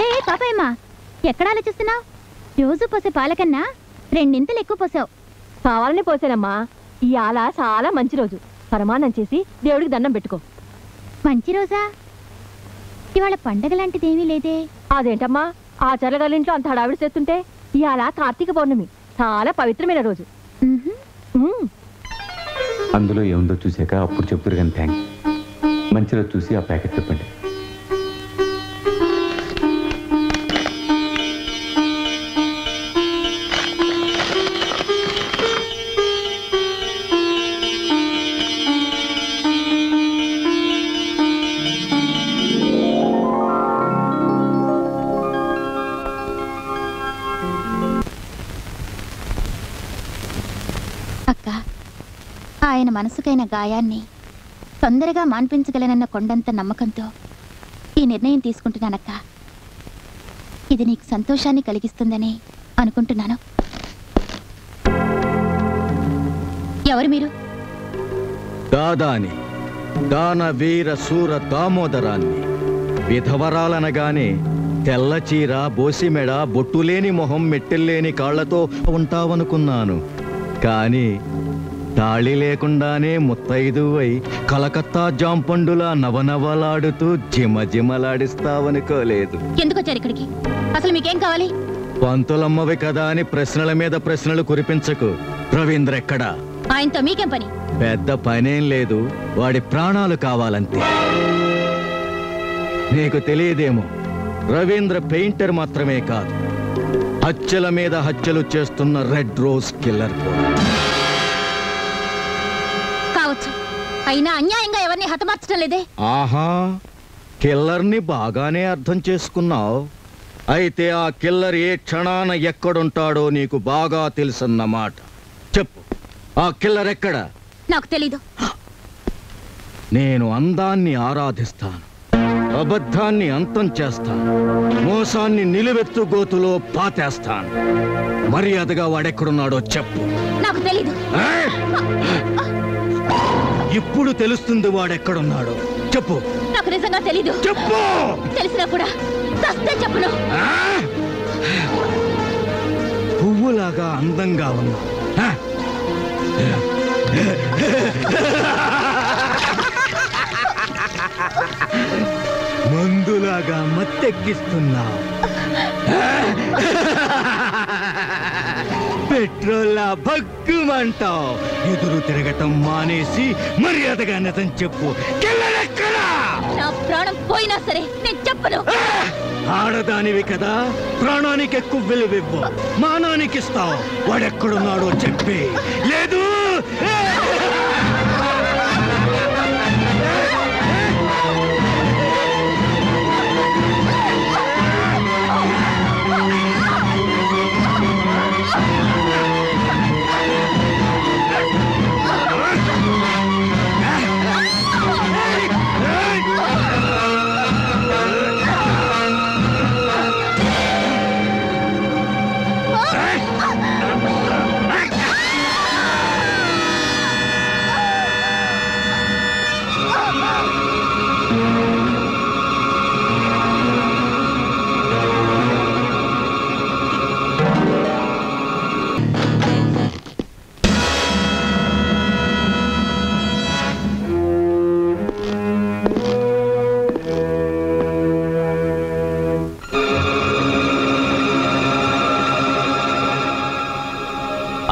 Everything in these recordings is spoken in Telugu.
ఏ పాపయ్యమ్మా, ఎక్కడ ఆలోచిస్తున్నావు? రోజు పోసే పాలకన్నా రెండింతలు ఎక్కువ పోసావు. కావాలని పోసానమ్మా. ఇవాళ చాలా మంచి రోజు. పరమాన్నం చేసి దేవుడికి దండం పెట్టుకో. మంచి రోజా? ఇవాళ పండగ లాంటిదేమీ లేదే. అదేంటమ్మా, ఆ చల్లగాలింట్లో అంత హడావిడి చేస్తుంటే? ఇవాళ కార్తీక పౌర్ణమి, చాలా పవిత్రమైన రోజు. అందులో ఏముందో చూసాక అప్పుడు చెప్తారు కానీ థ్యాంక్స్. మంచి రోజు చూసి ఆ ప్యాకెట్ చెప్పండి. అక్క, ఆయన మనసుకైన గాయాన్ని తొందరగా మాన్పించగలనన్న కొండంత నమ్మకంతో ఈ నిర్ణయం తీసుకుంటున్నానక్క. ఇది నీకు సంతోషాన్ని కలిగిస్తుందని అనుకుంటున్నాను. ఎవరు మీరు? దాదాని, దాన వీర సూర దామోదరాన్ని. విధవరాలనగానే తెల్ల చీర, బోసిమెడ, బొట్టులేని మొహం, మెట్టెల్లేని కాళ్లతో ఉంటావనుకున్నాను. కానీ తాళి లేకుండానే ముత్తైదువై కలకత్తా జాంపండులా నవనవలాడుతూ జిమజిమలాడిస్తావనుకోలేదు. ఎందుకు వచ్చారు ఇక్కడికి? అసలు మీకేం కావాలి? పంతులమ్మవి కదా అని ప్రశ్నల మీద ప్రశ్నలు కురిపించకు. రవీంద్ర ఎక్కడా? ఆయనతో మీకేం పని? పెద్ద పనేం లేదు, వాడి ప్రాణాలు కావాలంతే. నీకు తెలియదేమో, రవీంద్ర పెయింటర్ మాత్రమే కాదు, హత్యల మీద హత్యలు చేస్తున్న రెడ్ రోజ్ కిల్లర్ కూడా. కావచ్చు, అయినా అన్యాయంగా ఎవరిని హతమార్చడం లేదే. ఆహా, కిల్లర్ని బాగానే అర్థం చేసుకున్నావు. అయితే ఆ కిల్లర్ ఏ క్షణాన ఎక్కడుంటాడో నీకు బాగా తెలుసన్నమాట. చెప్పు, ఆ కిల్లర్ ఎక్కడ? నాకు తెలీదు. నేను అందాన్ని ఆరాధిస్తాను, అబద్ధాన్ని అంతం చేస్తాను, మోసాన్ని నిలువెత్తు గోతులో పాతేస్తాను. మర్యాదగా వాడెక్కడున్నాడో చెప్పు. నాకు తెలీదు. ఇప్పుడు తెలుస్తుంది వాడెక్కడున్నాడో. చెప్పు. నాకు నిజంగా తెలీదు. చెప్పు. తెలిసినా కూడా చస్తే చెప్పును. పువ్వులాగా అందంగా ఉన్నా, మందులాగా మత్తెక్కిస్తున్నావు, పెట్రోల్లా భగ్గుమంటావు. ఎదురు తిరగటం మానేసి మర్యాదగా నిజం చెప్పు. నా ప్రాణం పోయినా సరే నేను చెప్పను. ఆడదానివి కదా, ప్రాణానికి ఎక్కువ విలువివ్వు, మానానికి ఇస్తావు. వాడెక్కడున్నాడో చెప్పి. లేదు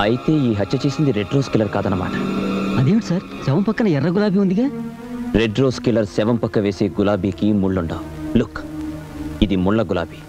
అయితే ఈ హత్య చేసింది రెడ్ రోజ్ కిల్లర్ కాదన్నమాట. అదేమిటి సార్, శవం పక్కన ఎర్ర గులాబీ ఉందిగా? రెడ్ రోజ్ కిల్లర్ శవం పక్క వేసే గులాబీకి ముళ్ళుండవు. లుక్, ఇది ముళ్ళ గులాబీ.